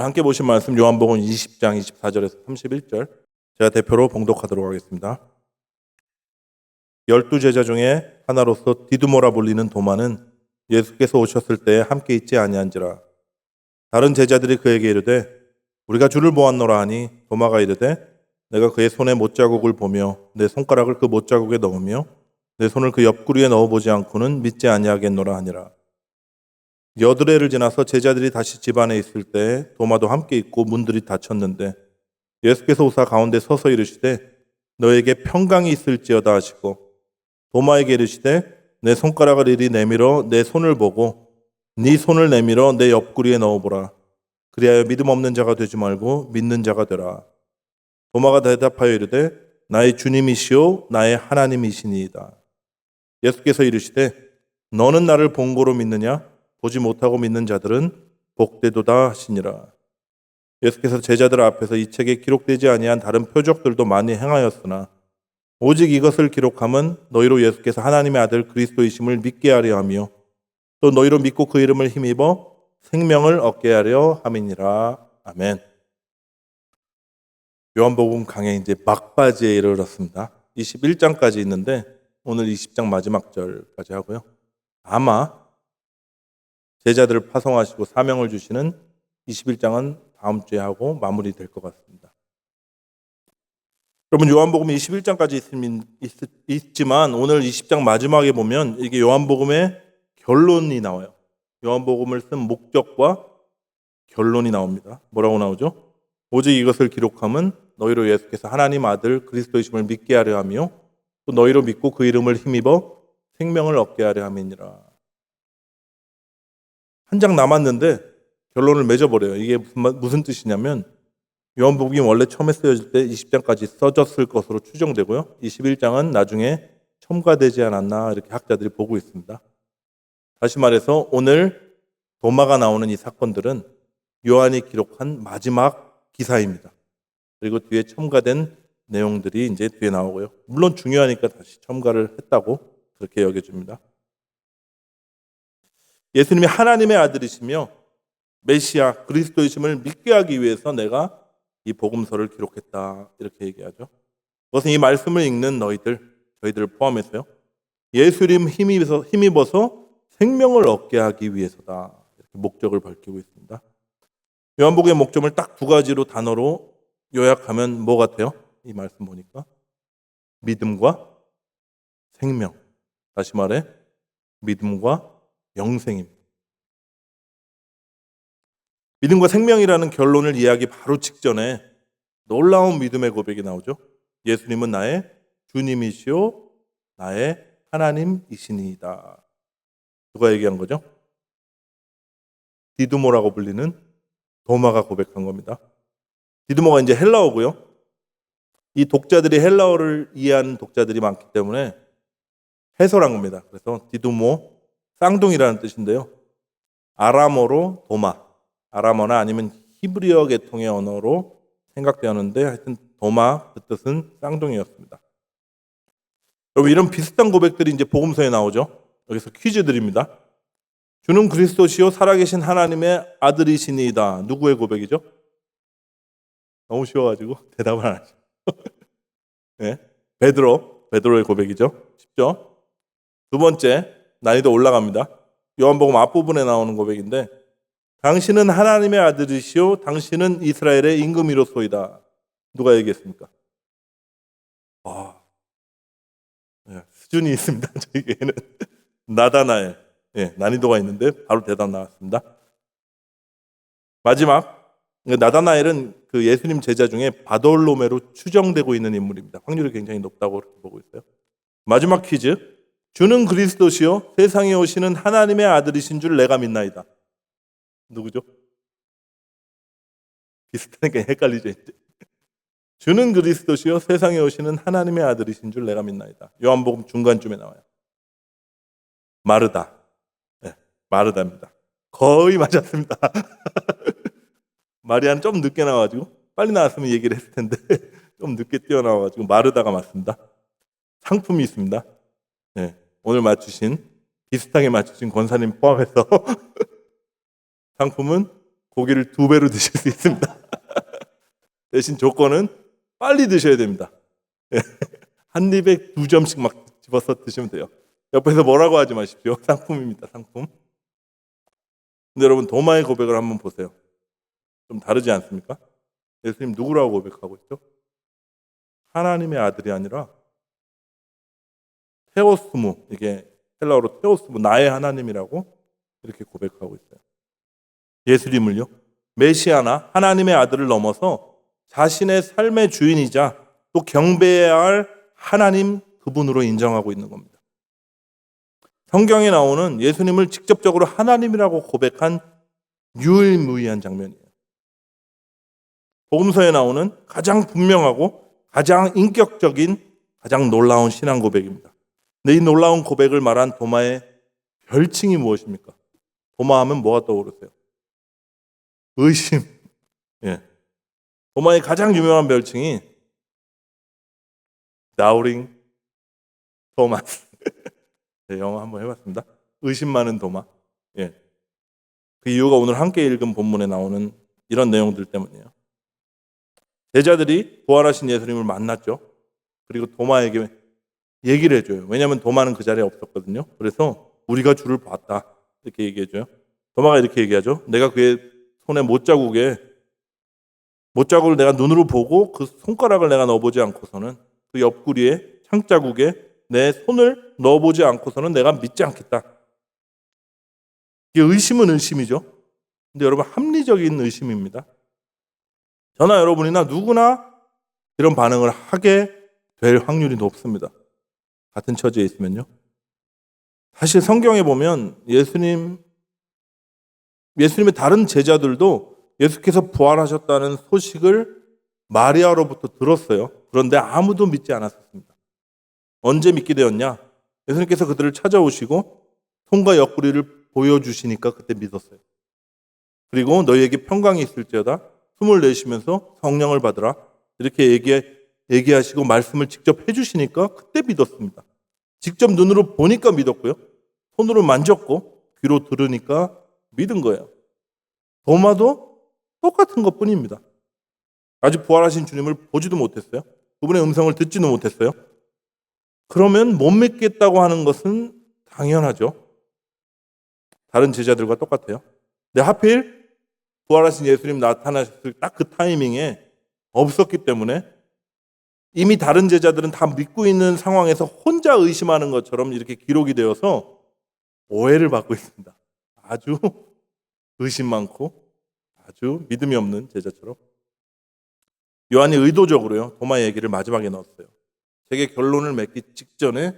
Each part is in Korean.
함께 보신 말씀 요한복음 20장 24절에서 31절 제가 대표로 봉독하도록 하겠습니다. 12제자 중에 하나로서 디두모라 불리는 도마는 예수께서 오셨을 때 함께 있지 아니한지라. 다른 제자들이 그에게 이르되 우리가 주를 보았노라 하니 도마가 이르되 내가 그의 손에 못자국을 보며 내 손가락을 그 못자국에 넣으며 내 손을 그 옆구리에 넣어보지 않고는 믿지 아니하겠노라 하니라. 여드레를 지나서 제자들이 다시 집 안에 있을 때 도마도 함께 있고 문들이 닫혔는데 예수께서 오사 가운데 서서 이르시되 너에게 평강이 있을지어다 하시고 도마에게 이르시되 내 손가락을 이리 내밀어 내 손을 보고 네 손을 내밀어 내 옆구리에 넣어보라. 그리하여 믿음 없는 자가 되지 말고 믿는 자가 되라. 도마가 대답하여 이르되 나의 주님이시오 나의 하나님이시니이다. 예수께서 이르시되 너는 나를 본고로 믿느냐? 보지 못하고 믿는 자들은 복되도다 하시니라. 예수께서 제자들 앞에서 이 책에 기록되지 아니한 다른 표적들도 많이 행하였으나 오직 이것을 기록함은 너희로 예수께서 하나님의 아들 그리스도이심을 믿게 하려 하며 또 너희로 믿고 그 이름을 힘입어 생명을 얻게 하려 함이니라. 아멘. 요한복음 강의 이제 막바지에 이르렀습니다. 21장까지 있는데 오늘 20장 마지막 절까지 하고요. 아마 제자들을 파송하시고 사명을 주시는 21장은 다음 주에 하고 마무리될 것 같습니다. 여러분 요한복음 21장까지 있지만 오늘 20장 마지막에 보면 이게 요한복음의 결론이 나와요. 요한복음을 쓴 목적과 결론이 나옵니다. 뭐라고 나오죠? 오직 이것을 기록함은 너희로 예수께서 하나님 아들 그리스도이심을 믿게 하려 하며 또 너희로 믿고 그 이름을 힘입어 생명을 얻게 하려 함이니라. 한 장 남았는데 결론을 맺어버려요. 이게 무슨 뜻이냐면 요한복음이 원래 처음에 쓰여질 때 20장까지 써졌을 것으로 추정되고요. 21장은 나중에 첨가되지 않았나 이렇게 학자들이 보고 있습니다. 다시 말해서 오늘 도마가 나오는 이 사건들은 요한이 기록한 마지막 기사입니다. 그리고 뒤에 첨가된 내용들이 이제 뒤에 나오고요. 물론 중요하니까 다시 첨가를 했다고 그렇게 여겨집니다. 예수님이 하나님의 아들이시며 메시아 그리스도이심을 믿게 하기 위해서 내가 이 복음서를 기록했다 이렇게 얘기하죠. 그것은 이 말씀을 읽는 너희들, 저희들을 포함해서요. 예수님 힘입어서 생명을 얻게 하기 위해서다. 이렇게 목적을 밝히고 있습니다. 요한복음의 목적을 딱 두 가지로 단어로 요약하면 뭐 같아요? 이 말씀 보니까 믿음과 생명. 다시 말해 믿음과 영생입니다. 믿음과 생명이라는 결론을 이해하기 바로 직전에 놀라운 믿음의 고백이 나오죠. 예수님은 나의 주님이시오 나의 하나님이시니이다. 누가 얘기한 거죠? 디두모라고 불리는 도마가 고백한 겁니다. 디두모가 이제 헬라어고요. 이 독자들이 헬라어를 이해하는 독자들이 많기 때문에 해설한 겁니다. 그래서 디두모 쌍둥이라는 뜻인데요. 아람어로 도마, 아람어나 아니면 히브리어 계통의 언어로 생각되었는데 하여튼 도마 그 뜻은 쌍둥이였습니다. 여러분 이런 비슷한 고백들이 이제 복음서에 나오죠. 여기서 퀴즈 드립니다. 주는 그리스도시요 살아계신 하나님의 아들이시니이다. 누구의 고백이죠? 너무 쉬워가지고 대답을 안 하죠. 네, 베드로의 고백이죠. 쉽죠? 두 번째 난이도 올라갑니다. 요한복음 앞부분에 나오는 고백인데 당신은 하나님의 아들이시오 당신은 이스라엘의 임금이로소이다. 누가 얘기했습니까? 네, 수준이 있습니다. 저에게는 나다나엘. 네, 난이도가 있는데 바로 대답 나왔습니다. 마지막 나다나엘은 그 예수님 제자 중에 바돌로메로 추정되고 있는 인물입니다. 확률이 굉장히 높다고 그렇게 보고 있어요. 마지막 퀴즈. 주는 그리스도시요 세상에 오시는 하나님의 아들이신 줄 내가 믿나이다. 누구죠? 비슷하니까 헷갈리죠. 이제. 주는 그리스도시요 세상에 오시는 하나님의 아들이신 줄 내가 믿나이다. 요한복음 중간쯤에 나와요. 마르다. 네, 마르다입니다. 거의 맞았습니다. 마리아는 좀 늦게 나와가지고 빨리 나왔으면 얘기를 했을 텐데 좀 늦게 뛰어나와가지고 마르다가 맞습니다. 상품이 있습니다. 네, 오늘 비슷하게 맞추신 권사님 포함해서 상품은 고기를 2배로 드실 수 있습니다. 대신 조건은 빨리 드셔야 됩니다. 한 입에 2점씩 막 집어서 드시면 돼요. 옆에서 뭐라고 하지 마십시오. 상품입니다, 상품. 근데 여러분, 도마의 고백을 한번 보세요. 좀 다르지 않습니까? 예수님 누구라고 고백하고 있죠? 하나님의 아들이 아니라 테오스무, 이게 헬라어로 테오스무, 나의 하나님이라고 이렇게 고백하고 있어요. 예수님을요, 메시아나 하나님의 아들을 넘어서 자신의 삶의 주인이자 또 경배해야 할 하나님 그분으로 인정하고 있는 겁니다. 성경에 나오는 예수님을 직접적으로 하나님이라고 고백한 유일무이한 장면이에요. 복음서에 나오는 가장 분명하고 가장 인격적인 가장 놀라운 신앙 고백입니다. 근데 이 놀라운 고백을 말한 도마의 별칭이 무엇입니까? 도마 하면 뭐가 떠오르세요? 의심. 예. 도마의 가장 유명한 별칭이 Doubting Thomas. 네, 영어 한번 해봤습니다. 의심 많은 도마. 예. 그 이유가 오늘 함께 읽은 본문에 나오는 이런 내용들 때문이에요. 제자들이 부활하신 예수님을 만났죠. 그리고 도마에게 얘기를 해줘요. 왜냐하면 도마는 그 자리에 없었거든요. 그래서 우리가 주를 봤다 이렇게 얘기해줘요. 도마가 이렇게 얘기하죠. 내가 그의 손에 못자국을 내가 눈으로 보고 그 손가락을 내가 넣어보지 않고서는 그 옆구리에 창자국에 내 손을 넣어보지 않고서는 내가 믿지 않겠다. 이게 의심은 의심이죠. 근데 여러분, 합리적인 의심입니다. 저나 여러분이나 누구나 이런 반응을 하게 될 확률이 높습니다. 같은 처지에 있으면요. 사실 성경에 보면 예수님의 다른 제자들도 예수께서 부활하셨다는 소식을 마리아로부터 들었어요. 그런데 아무도 믿지 않았습니다. 언제 믿게 되었냐? 예수님께서 그들을 찾아오시고 손과 옆구리를 보여주시니까 그때 믿었어요. 그리고 너희에게 평강이 있을지어다 숨을 내쉬면서 성령을 받으라 이렇게 얘기하시고 말씀을 직접 해주시니까 그때 믿었습니다. 직접 눈으로 보니까 믿었고요. 손으로 만졌고 귀로 들으니까 믿은 거예요. 도마도 똑같은 것뿐입니다. 아직 부활하신 주님을 보지도 못했어요. 그분의 음성을 듣지도 못했어요. 그러면 못 믿겠다고 하는 것은 당연하죠. 다른 제자들과 똑같아요. 근데 하필 부활하신 예수님 나타나셨을 딱 그 타이밍에 없었기 때문에 이미 다른 제자들은 다 믿고 있는 상황에서 혼자 의심하는 것처럼 이렇게 기록이 되어서 오해를 받고 있습니다. 아주 의심 많고 아주 믿음이 없는 제자처럼. 요한이 의도적으로요, 도마의 얘기를 마지막에 넣었어요. 제게 결론을 맺기 직전에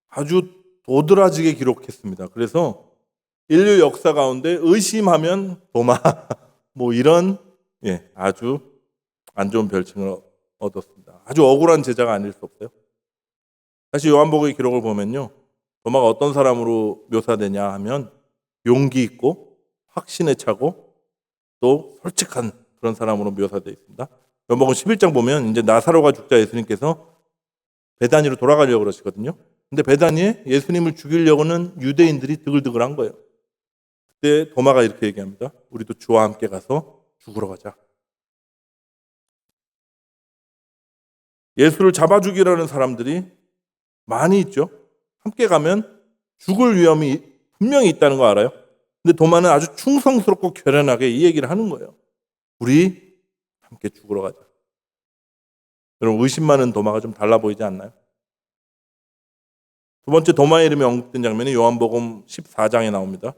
아주 도드라지게 기록했습니다. 그래서 인류 역사 가운데 의심하면 도마 뭐 이런 아주 안 좋은 별칭을 얻었습니다. 아주 억울한 제자가 아닐 수 없어요. 사실 요한복음의 기록을 보면요, 도마가 어떤 사람으로 묘사되냐 하면 용기 있고 확신에 차고 또 솔직한 그런 사람으로 묘사되어 있습니다. 요한복음 11장 보면 이제 나사로가 죽자 예수님께서 베다니로 돌아가려고 그러시거든요. 근데 베다니에 예수님을 죽이려고는 유대인들이 드글드글한 거예요. 그때 도마가 이렇게 얘기합니다. 우리도 주와 함께 가서 죽으러 가자. 예수를 잡아 죽이려는 사람들이 많이 있죠. 함께 가면 죽을 위험이 분명히 있다는 거 알아요. 근데 도마는 아주 충성스럽고 결연하게 이 얘기를 하는 거예요. 우리 함께 죽으러 가자. 여러분, 의심 많은 도마가 좀 달라 보이지 않나요? 두 번째 도마의 이름이 언급된 장면이 요한복음 14장에 나옵니다.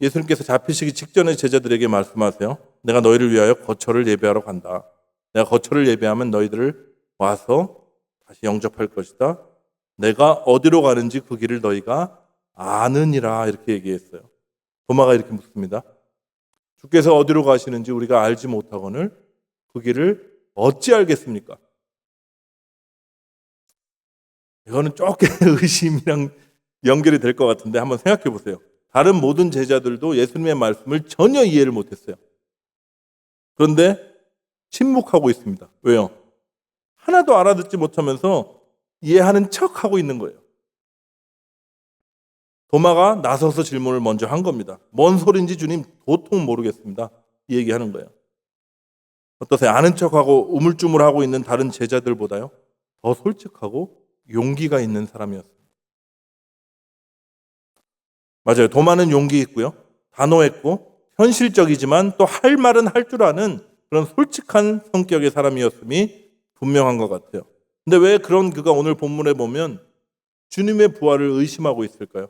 예수님께서 잡히시기 직전에 제자들에게 말씀하세요. 내가 너희를 위하여 거처를 예배하러 간다. 내가 거처를 예배하면 너희들을 와서 다시 영접할 것이다. 내가 어디로 가는지 그 길을 너희가 아느니라 이렇게 얘기했어요. 도마가 이렇게 묻습니다. 주께서 어디로 가시는지 우리가 알지 못하거늘 그 길을 어찌 알겠습니까? 이거는 조금 의심이랑 연결이 될 것 같은데 한번 생각해 보세요. 다른 모든 제자들도 예수님의 말씀을 전혀 이해를 못했어요. 그런데 침묵하고 있습니다. 왜요? 하나도 알아듣지 못하면서 이해하는 척하고 있는 거예요. 도마가 나서서 질문을 먼저 한 겁니다. 뭔 소린지 주님 도통 모르겠습니다. 이 얘기하는 거예요. 어떠세요? 아는 척하고 우물쭈물하고 있는 다른 제자들보다요 더 솔직하고 용기가 있는 사람이었습니다. 맞아요. 도마는 용기 있고요. 단호했고 현실적이지만 또 할 말은 할 줄 아는 그런 솔직한 성격의 사람이었음이 분명한 것 같아요. 근데 왜 그런 그가 오늘 본문에 보면 주님의 부활을 의심하고 있을까요?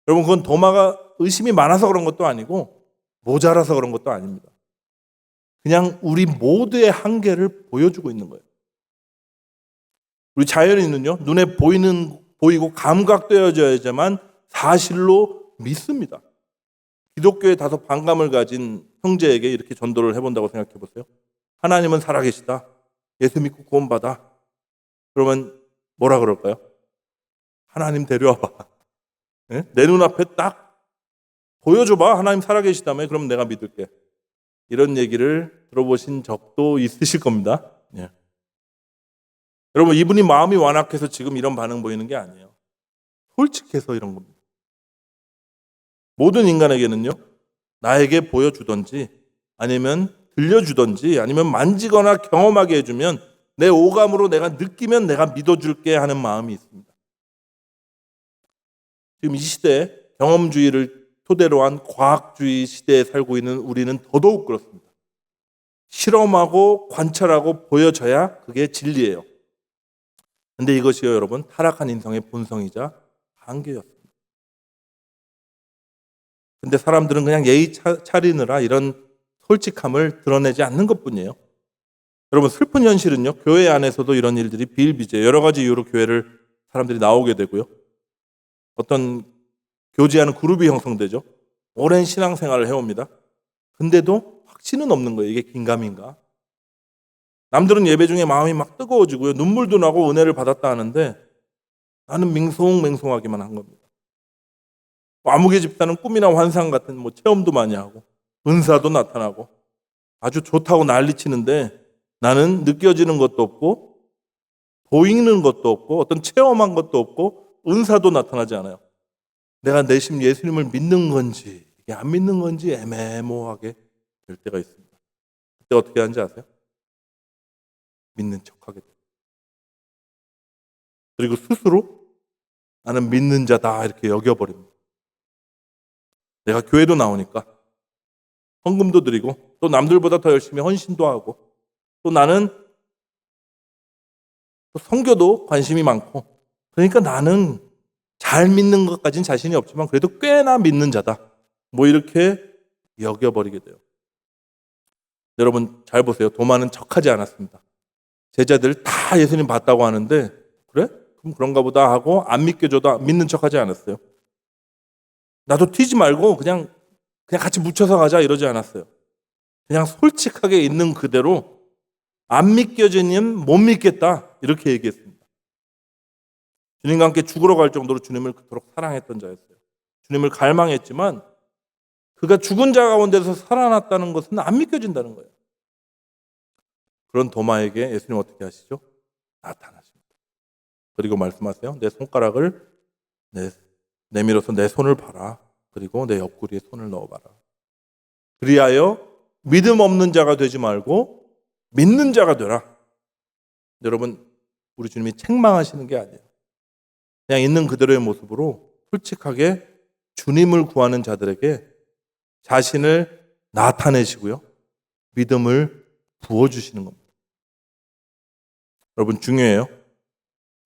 여러분, 그건 도마가 의심이 많아서 그런 것도 아니고 모자라서 그런 것도 아닙니다. 그냥 우리 모두의 한계를 보여주고 있는 거예요. 우리 자연인은요, 눈에 보이고 감각되어져야지만 사실로 믿습니다. 기독교에 다소 반감을 가진 형제에게 이렇게 전도를 해본다고 생각해 보세요. 하나님은 살아계시다. 예수 믿고 구원받아. 그러면 뭐라 그럴까요? 하나님 데려와봐. 네? 내 눈앞에 딱 보여줘봐. 하나님 살아계시다며. 그럼 내가 믿을게. 이런 얘기를 들어보신 적도 있으실 겁니다. 네. 여러분, 이분이 마음이 완악해서 지금 이런 반응 보이는 게 아니에요. 솔직해서 이런 겁니다. 모든 인간에게는요, 나에게 보여주든지 아니면 들려주든지 아니면 만지거나 경험하게 해주면 내 오감으로 내가 느끼면 내가 믿어줄게 하는 마음이 있습니다. 지금 이 시대에 경험주의를 토대로 한 과학주의 시대에 살고 있는 우리는 더더욱 그렇습니다. 실험하고 관찰하고 보여져야 그게 진리예요. 근데 이것이요, 여러분, 타락한 인성의 본성이자 한계였습니다. 근데 사람들은 그냥 예의 차리느라 이런 솔직함을 드러내지 않는 것뿐이에요. 여러분, 슬픈 현실은요, 교회 안에서도 이런 일들이 비일비재해요. 여러 가지 이유로 교회를 사람들이 나오게 되고요. 어떤 교제하는 그룹이 형성되죠. 오랜 신앙생활을 해옵니다. 근데도 확신은 없는 거예요. 이게 긴가민가? 남들은 예배 중에 마음이 막 뜨거워지고요. 눈물도 나고 은혜를 받았다 하는데 나는 맹송맹송하기만 한 겁니다. 아무개 집사는 꿈이나 환상 같은 체험도 많이 하고 은사도 나타나고 아주 좋다고 난리치는데 나는 느껴지는 것도 없고 보이는 것도 없고 어떤 체험한 것도 없고 은사도 나타나지 않아요. 내가 내심 예수님을 믿는 건지 이게 안 믿는 건지 애매모호하게 될 때가 있습니다. 그때 어떻게 하는지 아세요? 믿는 척하게 돼요. 그리고 스스로 나는 믿는 자다 이렇게 여겨버립니다. 내가 교회도 나오니까 헌금도 드리고 또 남들보다 더 열심히 헌신도 하고 또 나는 또 선교도 관심이 많고 그러니까 나는 잘 믿는 것까지는 자신이 없지만 그래도 꽤나 믿는 자다. 이렇게 여겨버리게 돼요. 여러분 잘 보세요. 도마는 척하지 않았습니다. 제자들 다 예수님 봤다고 하는데 그래? 그럼 그런가 보다 하고 안 믿겨줘도 믿는 척하지 않았어요. 나도 튀지 말고 그냥 같이 묻혀서 가자 이러지 않았어요. 그냥 솔직하게 있는 그대로 안 믿겨지면 못 믿겠다 이렇게 얘기했습니다. 주님과 함께 죽으러 갈 정도로 주님을 그토록 사랑했던 자였어요. 주님을 갈망했지만 그가 죽은 자 가운데서 살아났다는 것은 안 믿겨진다는 거예요. 그런 도마에게 예수님 어떻게 하시죠? 나타나십니다. 그리고 말씀하세요. 내 손가락을 내밀어서 내 손을 봐라. 그리고 내 옆구리에 손을 넣어봐라. 그리하여 믿음 없는 자가 되지 말고 믿는 자가 되라. 여러분, 우리 주님이 책망하시는 게 아니에요. 그냥 있는 그대로의 모습으로 솔직하게 주님을 구하는 자들에게 자신을 나타내시고요. 믿음을 부어주시는 겁니다. 여러분 중요해요.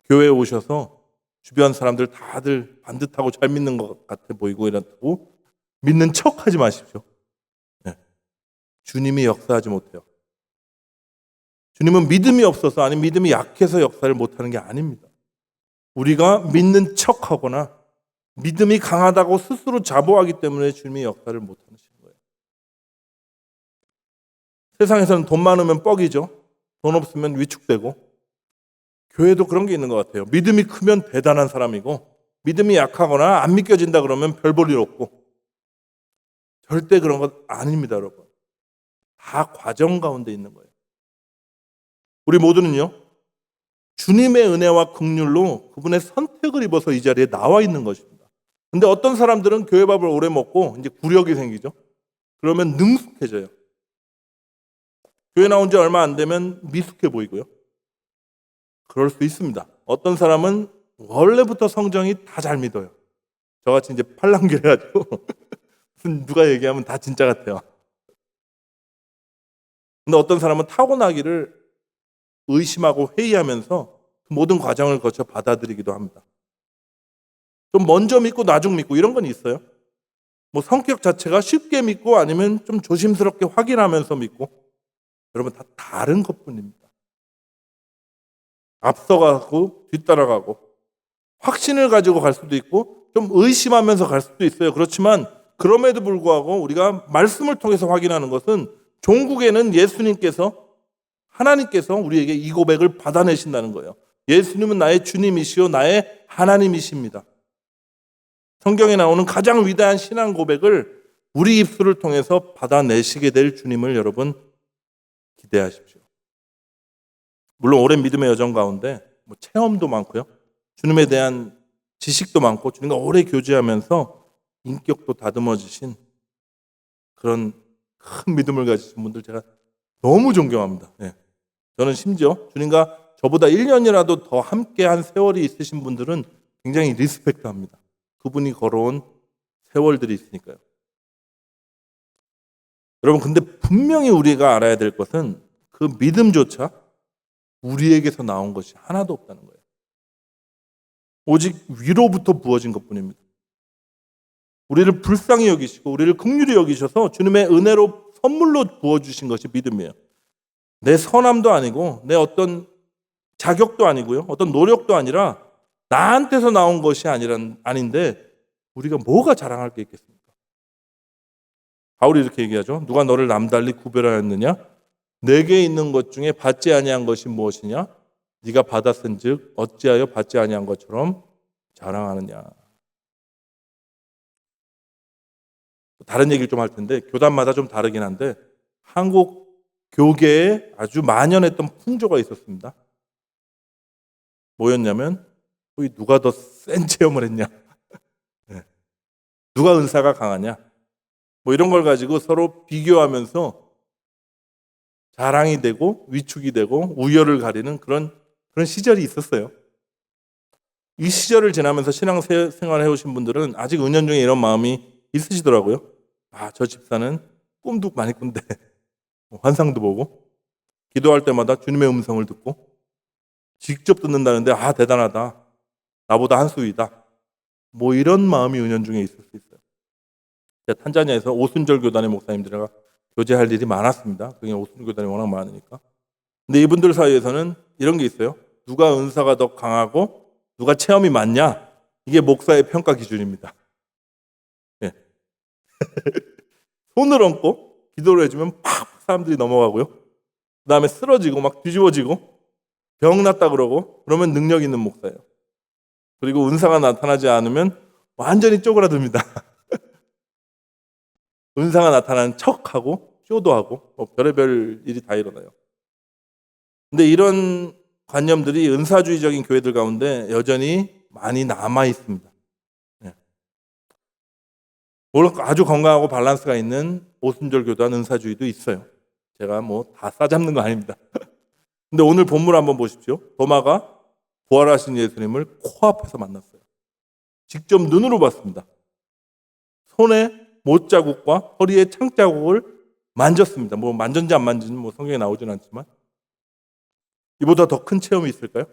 교회에 오셔서 주변 사람들 다들 반듯하고 잘 믿는 것 같아 보이고 이렇다고 믿는 척 하지 마십시오. 네. 주님이 역사하지 못해요. 주님은 믿음이 없어서 아니면 믿음이 약해서 역사를 못하는 게 아닙니다. 우리가 믿는 척하거나 믿음이 강하다고 스스로 자부하기 때문에 주님이 역사를 못하시는 거예요. 세상에서는 돈 많으면 뻑이죠. 돈 없으면 위축되고 교회도 그런 게 있는 것 같아요. 믿음이 크면 대단한 사람이고 믿음이 약하거나 안 믿겨진다 그러면 별 볼 일 없고 절대 그런 것 아닙니다, 여러분. 다 과정 가운데 있는 거예요. 우리 모두는요. 주님의 은혜와 긍휼로 그분의 선택을 입어서 이 자리에 나와 있는 것입니다. 근데 어떤 사람들은 교회 밥을 오래 먹고 이제 굴욕이 생기죠. 그러면 능숙해져요. 교회 나온 지 얼마 안 되면 미숙해 보이고요. 그럴 수 있습니다. 어떤 사람은 원래부터 성경이 다 잘 믿어요. 저같이 이제 팔랑귀해가지고 누가 얘기하면 다 진짜 같아요. 근데 어떤 사람은 타고나기를 의심하고 회의하면서 모든 과정을 거쳐 받아들이기도 합니다. 좀 먼저 믿고 나중 믿고 이런 건 있어요. 뭐 성격 자체가 쉽게 믿고 아니면 좀 조심스럽게 확인하면서 믿고, 여러분 다 다른 것뿐입니다. 앞서가고 뒤따라가고 확신을 가지고 갈 수도 있고 좀 의심하면서 갈 수도 있어요. 그렇지만 그럼에도 불구하고 우리가 말씀을 통해서 확인하는 것은 종국에는 예수님께서, 하나님께서 우리에게 이 고백을 받아내신다는 거예요. 예수님은 나의 주님이시요 나의 하나님이십니다. 성경에 나오는 가장 위대한 신앙 고백을 우리 입술을 통해서 받아내시게 될 주님을 여러분 기대하십시오. 물론 오랜 믿음의 여정 가운데 체험도 많고요. 주님에 대한 지식도 많고 주님과 오래 교제하면서 인격도 다듬어지신 그런 큰 믿음을 가지신 분들 제가 너무 존경합니다. 네. 저는 심지어 주님과 저보다 1년이라도 더 함께한 세월이 있으신 분들은 굉장히 리스펙트합니다. 그분이 걸어온 세월들이 있으니까요. 여러분, 근데 분명히 우리가 알아야 될 것은 그 믿음조차 우리에게서 나온 것이 하나도 없다는 거예요. 오직 위로부터 부어진 것뿐입니다. 우리를 불쌍히 여기시고 우리를 긍휼히 여기셔서 주님의 은혜로 선물로 부어주신 것이 믿음이에요. 내 선함도 아니고 내 어떤 자격도 아니고요. 어떤 노력도 아니라 나한테서 나온 것이 아닌데 우리가 뭐가 자랑할 게 있겠습니까? 바울이 이렇게 얘기하죠. 누가 너를 남달리 구별하였느냐? 내게 있는 것 중에 받지 아니한 것이 무엇이냐? 네가 받았은즉 어찌하여 받지 아니한 것처럼 자랑하느냐? 다른 얘기를 좀 할 텐데 교단마다 좀 다르긴 한데 한국 교계에 아주 만연했던 풍조가 있었습니다. 뭐였냐면 누가 더 센 체험을 했냐? 네. 누가 은사가 강하냐? 뭐 이런 걸 가지고 서로 비교하면서 자랑이 되고 위축이 되고 우열을 가리는 그런 시절이 있었어요. 이 시절을 지나면서 신앙생활을 해오신 분들은 아직 은연중에 이런 마음이 있으시더라고요. 아, 저 집사는 꿈도 많이 꾼대. 환상도 보고 기도할 때마다 주님의 음성을 듣고 직접 듣는다는데 아, 대단하다. 나보다 한 수 위다. 뭐 이런 마음이 은연중에 있을 수 있어요. 제가 탄자니아에서 오순절 교단의 목사님들과 교제할 일이 많았습니다. 그게 오순절 교단이 워낙 많으니까. 근데 이분들 사이에서는 이런 게 있어요. 누가 은사가 더 강하고 누가 체험이 많냐? 이게 목사의 평가 기준입니다. 네. 손을 얹고 기도를 해주면 팍 사람들이 넘어가고요. 그 다음에 쓰러지고 막 뒤집어지고 병 났다 그러고 그러면 능력 있는 목사예요. 그리고 은사가 나타나지 않으면 완전히 쪼그라듭니다. 은사가 나타나는 척하고 쇼도 하고 별의별 일이 다 일어나요. 근데 이런 관념들이 은사주의적인 교회들 가운데 여전히 많이 남아 있습니다. 네. 물론 아주 건강하고 밸런스가 있는 오순절 교단 은사주의도 있어요. 제가 뭐 다 싸잡는 거 아닙니다. 근데 오늘 본문 한번 보십시오. 도마가 부활하신 예수님을 코앞에서 만났어요. 직접 눈으로 봤습니다. 손에 못자국과 허리에 창자국을 만졌습니다. 뭐 만졌는지 안 만졌는지 뭐 성경에 나오진 않지만 이보다 더 큰 체험이 있을까요?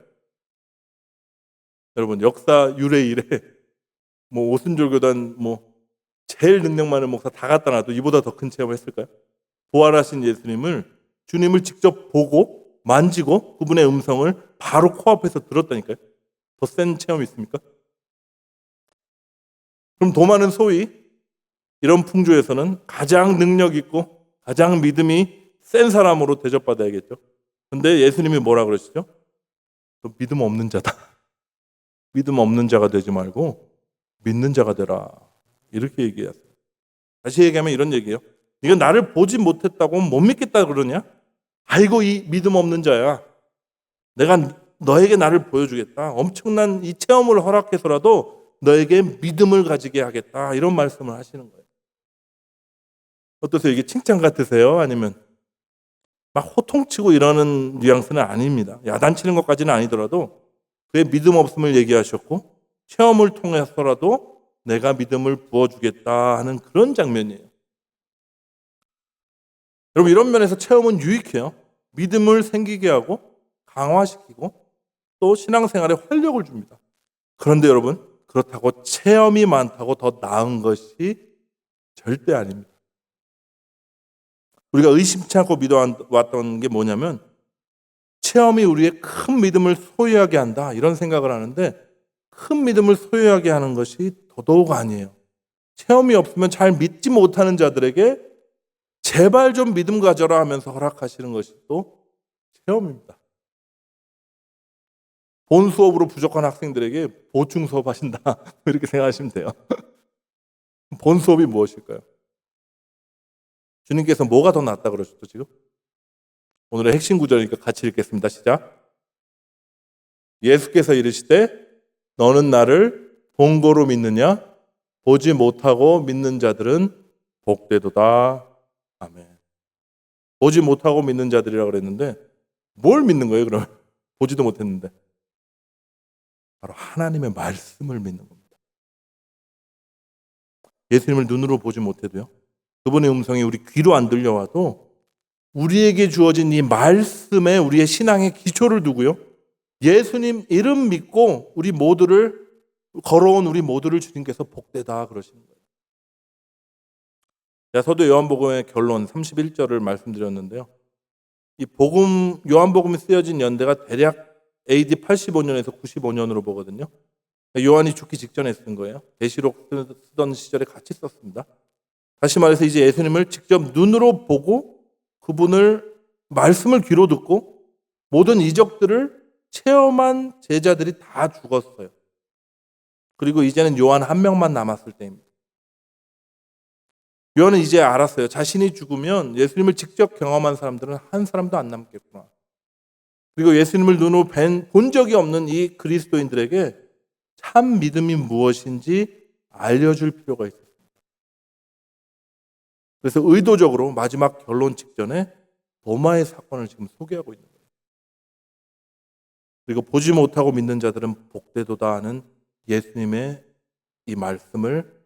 여러분 역사 유래 이래 뭐 오순절 교단 뭐 제일 능력 많은 목사 다 갖다 놔도 이보다 더 큰 체험을 했을까요? 부활하신 주님을 직접 보고 만지고 그분의 음성을 바로 코앞에서 들었다니까요. 더 센 체험이 있습니까? 그럼 도마는 소위 이런 풍조에서는 가장 능력 있고 가장 믿음이 센 사람으로 대접받아야겠죠. 근데 예수님이 뭐라 그러시죠? 너 믿음 없는 자다. 믿음 없는 자가 되지 말고 믿는 자가 되라. 이렇게 얘기하세요. 다시 얘기하면 이런 얘기예요. 이건 나를 보지 못했다고 못 믿겠다 그러냐? 아이고 이 믿음 없는 자야. 내가 너에게 나를 보여주겠다. 엄청난 이 체험을 허락해서라도 너에게 믿음을 가지게 하겠다. 이런 말씀을 하시는 거예요. 어떠세요? 이게 칭찬 같으세요? 아니면 막 호통치고 이러는 뉘앙스는 아닙니다. 야단치는 것까지는 아니더라도 그의 믿음 없음을 얘기하셨고 체험을 통해서라도 내가 믿음을 부어주겠다 하는 그런 장면이에요. 여러분, 이런 면에서 체험은 유익해요. 믿음을 생기게 하고 강화시키고 또 신앙생활에 활력을 줍니다. 그런데 여러분, 그렇다고 체험이 많다고 더 나은 것이 절대 아닙니다. 우리가 의심치 않고 믿어왔던 게 뭐냐면 체험이 우리의 큰 믿음을 소유하게 한다 이런 생각을 하는데 큰 믿음을 소유하게 하는 것이 더더욱 아니에요. 체험이 없으면 잘 믿지 못하는 자들에게 제발 좀 믿음 가져라 하면서 허락하시는 것이 또 체험입니다. 본 수업으로 부족한 학생들에게 보충 수업 하신다 이렇게 생각하시면 돼요. 본 수업이 무엇일까요? 주님께서 뭐가 더 낫다 그러셨죠 지금? 오늘의 핵심 구절이니까 같이 읽겠습니다. 시작. 예수께서 이르시되 너는 나를 본고로 믿느냐? 보지 못하고 믿는 자들은 복되도다. 아멘. 보지 못하고 믿는 자들이라고 그랬는데 뭘 믿는 거예요 그러면? 보지도 못했는데. 바로 하나님의 말씀을 믿는 겁니다. 예수님을 눈으로 보지 못해도요. 그분의 음성이 우리 귀로 안 들려와도 우리에게 주어진 이 말씀에 우리의 신앙의 기초를 두고요. 예수님 이름 믿고 우리 모두를 걸어온 우리 모두를 주님께서 복되다 그러시는 거예요. 제가 서두 요한복음의 결론 31절을 말씀드렸는데요. 이 복음 요한복음이 쓰여진 연대가 대략 AD 85년에서 95년으로 보거든요. 요한이 죽기 직전에 쓴 거예요. 계시록 쓰던 시절에 같이 썼습니다. 다시 말해서 이제 예수님을 직접 눈으로 보고 그분을 말씀을 귀로 듣고 모든 이적들을 체험한 제자들이 다 죽었어요. 그리고 이제는 요한 한 명만 남았을 때입니다. 요한은 이제 알았어요. 자신이 죽으면 예수님을 직접 경험한 사람들은 한 사람도 안 남겠구나. 그리고 예수님을 눈으로 본 적이 없는 이 그리스도인들에게 참 믿음이 무엇인지 알려줄 필요가 있었습니다. 그래서 의도적으로 마지막 결론 직전에 도마의 사건을 지금 소개하고 있는 거예요. 그리고 보지 못하고 믿는 자들은 복되도다 하는 예수님의 이 말씀을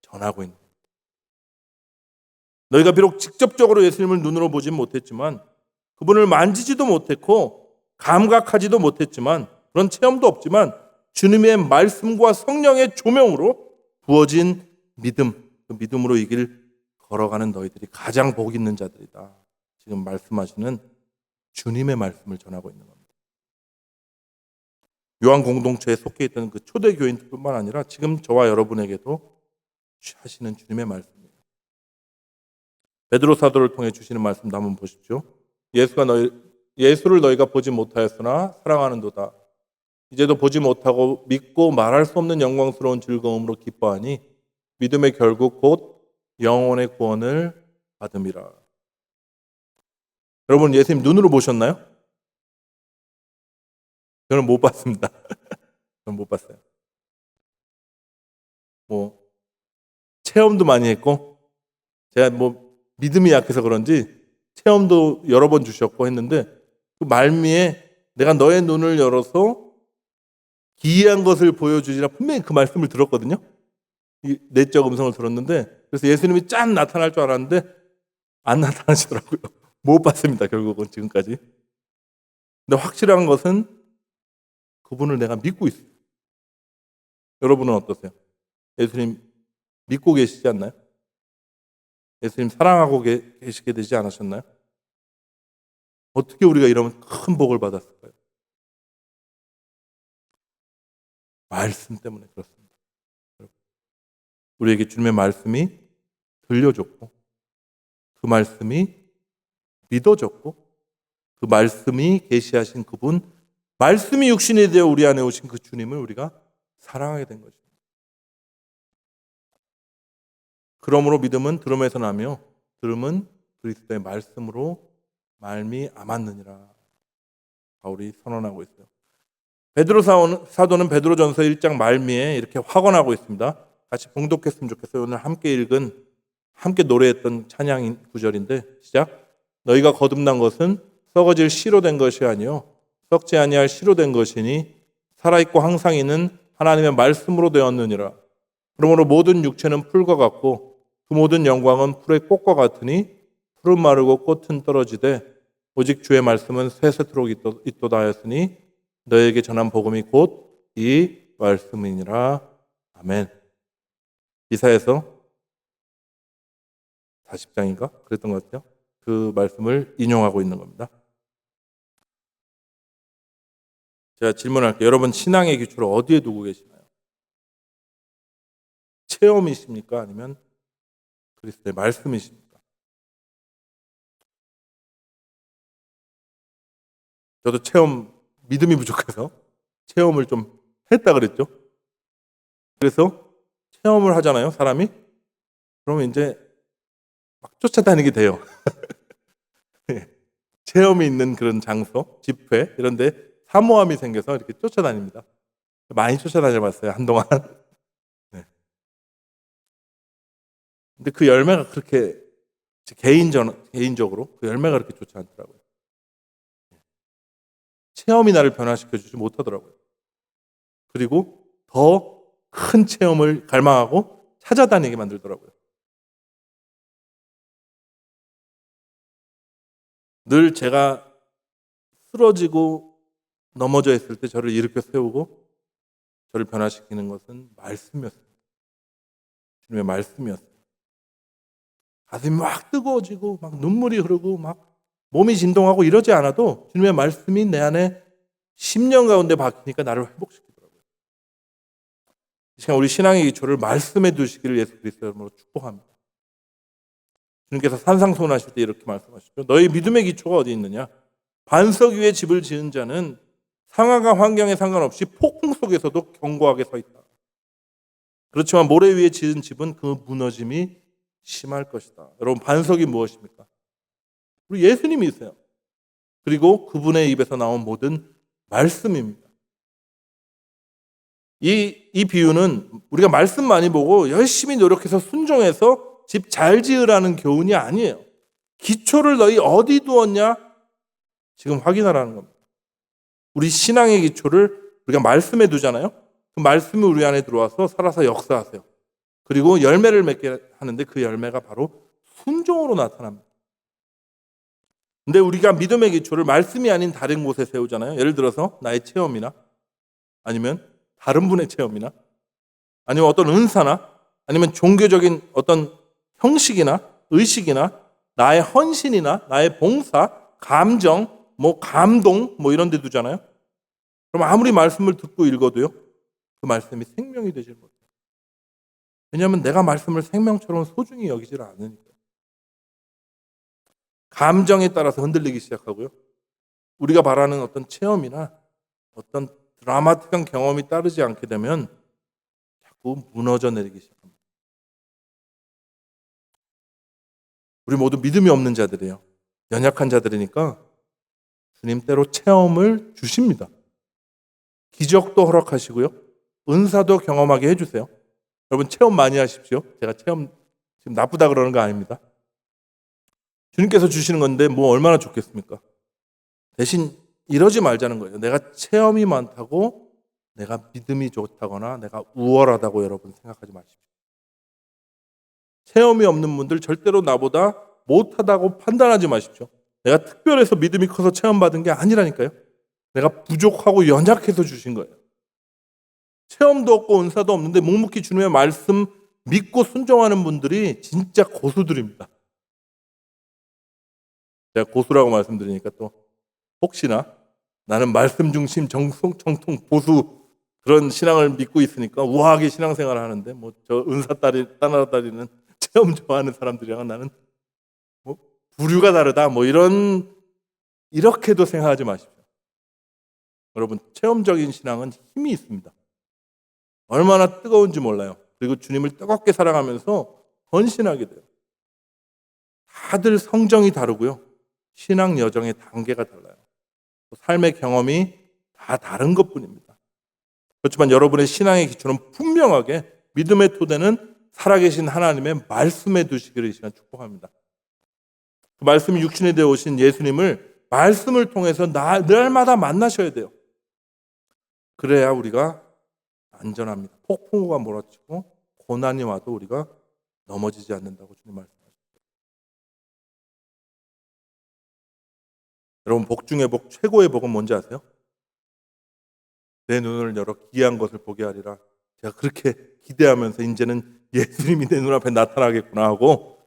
전하고 있는 거예요. 너희가 비록 직접적으로 예수님을 눈으로 보진 못했지만 그분을 만지지도 못했고 감각하지도 못했지만 그런 체험도 없지만 주님의 말씀과 성령의 조명으로 부어진 믿음, 그 믿음으로 이 길 걸어가는 너희들이 가장 복 있는 자들이다. 지금 말씀하시는 주님의 말씀을 전하고 있는 겁니다. 요한 공동체에 속해 있던 그 초대 교인뿐만 아니라 지금 저와 여러분에게도 하시는 주님의 말씀이에요. 베드로 사도를 통해 주시는 말씀도 한번 보십시오. 예수를 너희가 보지 못하였으나 사랑하는도다. 이제도 보지 못하고 믿고 말할 수 없는 영광스러운 즐거움으로 기뻐하니 믿음의 결국 곧 영혼의 구원을 받음이라. 여러분 예수님 눈으로 보셨나요? 저는 못 봤습니다. 저는 못 봤어요. 체험도 많이 했고 제가 믿음이 약해서 그런지 체험도 여러 번 주셨고 했는데 그 말미에 내가 너의 눈을 열어서 기이한 것을 보여주지라 분명히 그 말씀을 들었거든요. 이 내적 음성을 들었는데 그래서 예수님이 짠 나타날 줄 알았는데 안 나타나시더라고요. 못 봤습니다. 결국은 지금까지. 근데 확실한 것은 그분을 내가 믿고 있어요. 여러분은 어떠세요? 예수님 믿고 계시지 않나요? 예수님 사랑하고 계시게 되지 않으셨나요? 어떻게 우리가 이런 큰 복을 받았을까요? 말씀 때문에 그렇습니다. 우리에게 주님의 말씀이 들려줬고 그 말씀이 믿어졌고 그 말씀이 계시하신 그분 말씀이 육신이 되어 우리 안에 오신 그 주님을 우리가 사랑하게 된 것입니다. 그러므로 믿음은 들음에서 나며 들음은 그리스도의 말씀으로 말미암았느니라. 바울이 선언하고 있어요. 베드로 사도는 베드로전서 1장 말미에 이렇게 확언하고 있습니다. 같이 봉독했으면 좋겠어요. 오늘 함께 읽은 함께 노래했던 찬양 구절인데 시작. 너희가 거듭난 것은 썩어질 씨로 된 것이 아니요 썩지 아니할 씨로 된 것이니 살아있고 항상 있는 하나님의 말씀으로 되었느니라. 그러므로 모든 육체는 풀과 같고 그 모든 영광은 풀의 꽃과 같으니 풀은 마르고 꽃은 떨어지되 오직 주의 말씀은 세세토록 있도다 하였으니 너에게 전한 복음이 곧 이 말씀이니라. 아멘. 이사야서 40장인가? 그랬던 것 같아요. 그 말씀을 인용하고 있는 겁니다. 제가 질문할게요. 여러분 신앙의 기초를 어디에 두고 계시나요? 체험이십니까? 아니면 그리스도의 말씀이십니까? 저도 믿음이 부족해서 체험을 좀 했다 그랬죠. 그래서 체험을 하잖아요, 사람이. 그러면 이제 막 쫓아다니게 돼요. 체험이 있는 그런 장소, 집회 이런 데 사모함이 생겨서 이렇게 쫓아다닙니다. 많이 쫓아다녀봤어요, 한동안. 네. 근데 그 열매가 그렇게 개인적으로 그 열매가 그렇게 좋지 않더라고요. 체험이 나를 변화시켜주지 못하더라고요. 그리고 더 큰 체험을 갈망하고 찾아다니게 만들더라고요. 늘 제가 쓰러지고 넘어져 있을 때 저를 일으켜 세우고 저를 변화시키는 것은 말씀이었습니다. 주님의 말씀이었어요. 가슴이 막 뜨거워지고 막 눈물이 흐르고 막 몸이 진동하고 이러지 않아도 주님의 말씀이 내 안에 10년 가운데 박히니까 나를 회복시키더라고요. 이 시간 우리 신앙의 기초를 말씀에 두시기를 예수 그리스도의 이름으로 축복합니다. 주님께서 산상수훈하실 때 이렇게 말씀하시죠. 너희 믿음의 기초가 어디 있느냐? 반석 위에 집을 지은 자는 상황과 환경에 상관없이 폭풍 속에서도 견고하게 서 있다. 그렇지만 모래 위에 지은 집은 그 무너짐이 심할 것이다. 여러분 반석이 무엇입니까? 우리 예수님이세요. 그리고 그분의 입에서 나온 모든 말씀입니다. 이 비유는 우리가 말씀 많이 보고 열심히 노력해서 순종해서 집 잘 지으라는 교훈이 아니에요. 기초를 너희 어디 두었냐? 지금 확인하라는 겁니다. 우리 신앙의 기초를 우리가 말씀에 두잖아요. 그 말씀이 우리 안에 들어와서 살아서 역사하세요. 그리고 열매를 맺게 하는데 그 열매가 바로 순종으로 나타납니다. 근데 우리가 믿음의 기초를 말씀이 아닌 다른 곳에 세우잖아요. 예를 들어서 나의 체험이나 아니면 다른 분의 체험이나 아니면 어떤 은사나 아니면 종교적인 어떤 형식이나 의식이나 나의 헌신이나 나의 봉사, 감정, 감동 이런 데 두잖아요. 그럼 아무리 말씀을 듣고 읽어도요. 그 말씀이 생명이 되질 못해요. 왜냐하면 내가 말씀을 생명처럼 소중히 여기질 않으니까. 감정에 따라서 흔들리기 시작하고요. 우리가 바라는 어떤 체험이나 어떤 드라마틱한 경험이 따르지 않게 되면 자꾸 무너져 내리기 시작합니다. 우리 모두 믿음이 없는 자들이에요. 연약한 자들이니까 주님 때로 체험을 주십니다. 기적도 허락하시고요. 은사도 경험하게 해주세요. 여러분 체험 많이 하십시오. 제가 체험 지금 나쁘다 그러는 거 아닙니다. 주님께서 주시는 건데 얼마나 좋겠습니까? 대신 이러지 말자는 거예요. 내가 체험이 많다고 내가 믿음이 좋다거나 내가 우월하다고 여러분 생각하지 마십시오. 체험이 없는 분들 절대로 나보다 못하다고 판단하지 마십시오. 내가 특별해서 믿음이 커서 체험받은 게 아니라니까요. 내가 부족하고 연약해서 주신 거예요. 체험도 없고 은사도 없는데 묵묵히 주님의 말씀 믿고 순종하는 분들이 진짜 고수들입니다. 제가 고수라고 말씀드리니까 또 혹시나 나는 말씀 중심 정통 보수 그런 신앙을 믿고 있으니까 우아하게 신앙생활을 하는데 저 은사 따라다니는 체험 좋아하는 사람들이랑 나는 부류가 다르다 이렇게도 생각하지 마십시오. 여러분 체험적인 신앙은 힘이 있습니다. 얼마나 뜨거운지 몰라요. 그리고 주님을 뜨겁게 사랑하면서 헌신하게 돼요. 다들 성정이 다르고요. 신앙 여정의 단계가 달라요. 삶의 경험이 다 다른 것뿐입니다. 그렇지만 여러분의 신앙의 기초는 분명하게 믿음의 토대는 살아계신 하나님의 말씀에 두시기를 이 시간 축복합니다. 그 말씀이 육신에 되어 오신 예수님을 말씀을 통해서 날마다 만나셔야 돼요. 그래야 우리가 안전합니다. 폭풍우가 몰아치고 고난이 와도 우리가 넘어지지 않는다고 주님 말씀하셨어요. 여러분, 복 중에 복, 최고의 복은 뭔지 아세요? 내 눈을 열어 기이한 것을 보게 하리라. 제가 그렇게 기대하면서 이제는 예수님이 내 눈앞에 나타나겠구나 하고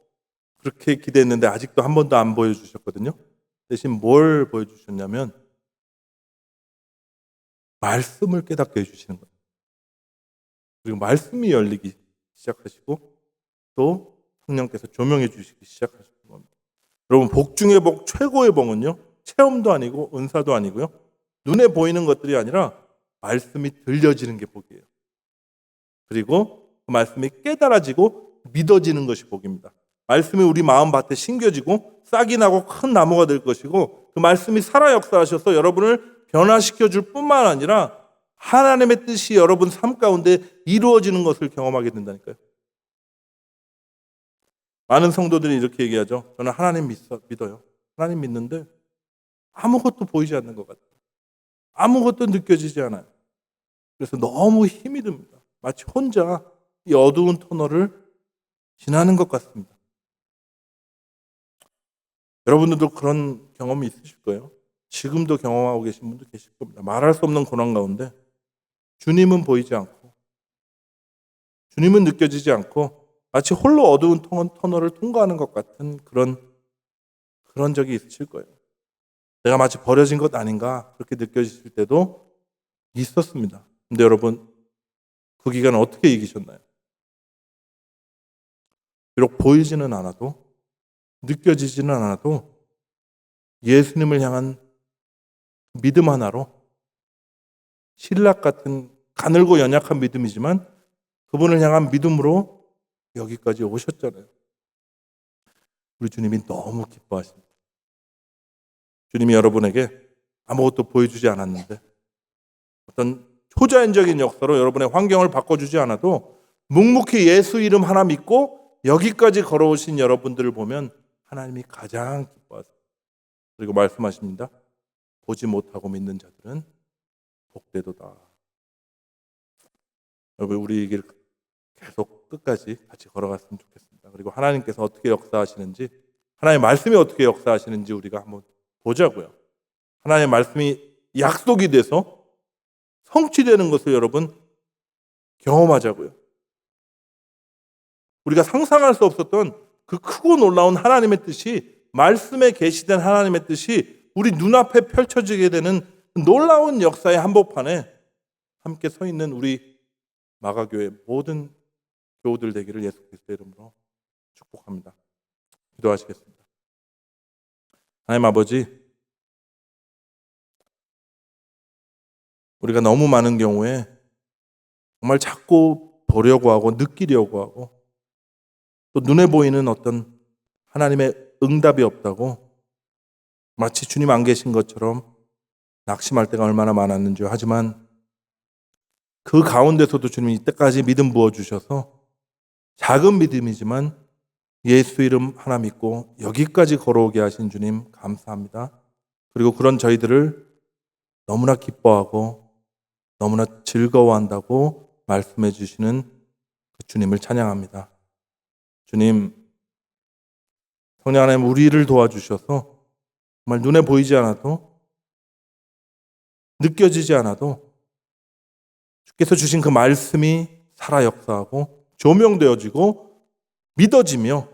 그렇게 기대했는데 아직도 한 번도 안 보여주셨거든요. 대신 뭘 보여주셨냐면 말씀을 깨닫게 해주시는 거예요. 그리고 말씀이 열리기 시작하시고 또 성령께서 조명해 주시기 시작하시는 겁니다. 여러분, 복 중에 복, 최고의 복은요, 체험도 아니고 은사도 아니고요, 눈에 보이는 것들이 아니라 말씀이 들려지는 게 복이에요. 그리고 그 말씀이 깨달아지고 믿어지는 것이 복입니다. 말씀이 우리 마음밭에 심겨지고 싹이 나고 큰 나무가 될 것이고 그 말씀이 살아 역사하셔서 여러분을 변화시켜 줄 뿐만 아니라 하나님의 뜻이 여러분 삶 가운데 이루어지는 것을 경험하게 된다니까요. 많은 성도들이 이렇게 얘기하죠. 저는 하나님 믿어요. 하나님 믿는데 아무것도 보이지 않는 것 같아요. 아무것도 느껴지지 않아요. 그래서 너무 힘이 듭니다. 마치 혼자 이 어두운 터널을 지나는 것 같습니다. 여러분들도 그런 경험이 있으실 거예요. 지금도 경험하고 계신 분도 계실 겁니다. 말할 수 없는 고난 가운데 주님은 보이지 않고 주님은 느껴지지 않고 마치 홀로 어두운 터널을 통과하는 것 같은 그런 적이 있으실 거예요. 내가 마치 버려진 것 아닌가 그렇게 느껴지실 때도 있었습니다. 근데 여러분, 그 기간을 어떻게 이기셨나요? 비록 보이지는 않아도 느껴지지는 않아도 예수님을 향한 믿음 하나로 신락 같은 가늘고 연약한 믿음이지만 그분을 향한 믿음으로 여기까지 오셨잖아요. 우리 주님이 너무 기뻐하십니다. 주님이 여러분에게 아무것도 보여주지 않았는데 어떤 초자연적인 역사로 여러분의 환경을 바꿔주지 않아도 묵묵히 예수 이름 하나 믿고 여기까지 걸어오신 여러분들을 보면 하나님이 가장 기뻐하세요. 그리고 말씀하십니다. 보지 못하고 믿는 자들은 복되도다. 여러분, 우리 이 길 계속 끝까지 같이 걸어갔으면 좋겠습니다. 그리고 하나님께서 어떻게 역사하시는지, 하나님의 말씀이 어떻게 역사하시는지 우리가 한번 보자고요. 하나님의 말씀이 약속이 돼서 성취되는 것을 여러분 경험하자고요. 우리가 상상할 수 없었던 그 크고 놀라운 하나님의 뜻이, 말씀에 계시된 하나님의 뜻이 우리 눈앞에 펼쳐지게 되는 놀라운 역사의 한복판에 함께 서 있는 우리 마가교회 모든 교우들 되기를 예수 그리스도의 이름으로 축복합니다. 기도하시겠습니다. 하나님 아버지, 우리가 너무 많은 경우에 정말 자꾸 보려고 하고 느끼려고 하고 또 눈에 보이는 어떤 하나님의 응답이 없다고 마치 주님 안 계신 것처럼 낙심할 때가 얼마나 많았는지요. 하지만 그 가운데서도 주님이 이때까지 믿음 부어주셔서 작은 믿음이지만 예수 이름 하나 믿고 여기까지 걸어오게 하신 주님 감사합니다. 그리고 그런 저희들을 너무나 기뻐하고 너무나 즐거워한다고 말씀해 주시는 그 주님을 찬양합니다. 주님, 성령 하나님 우리를 도와주셔서 정말 눈에 보이지 않아도 느껴지지 않아도 주께서 주신 그 말씀이 살아 역사하고 조명되어지고 믿어지며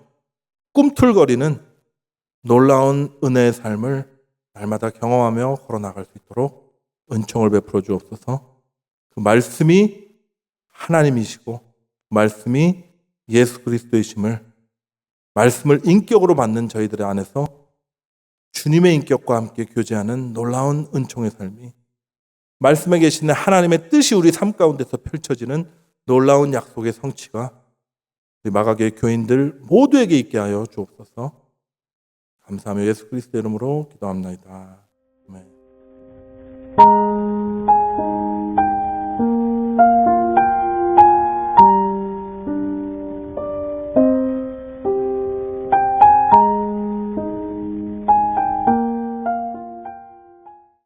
꿈틀거리는 놀라운 은혜의 삶을 날마다 경험하며 걸어나갈 수 있도록 은총을 베풀어 주옵소서. 그 말씀이 하나님이시고 말씀이 예수 그리스도이심을, 말씀을 인격으로 받는 저희들 안에서 주님의 인격과 함께 교제하는 놀라운 은총의 삶이, 말씀에 계시는 하나님의 뜻이 우리 삶 가운데서 펼쳐지는 놀라운 약속의 성취가 우리 마가교회 교인들 모두에게 있게 하여 주옵소서. 감사하며 예수 그리스도의 이름으로 기도합니다. 아멘.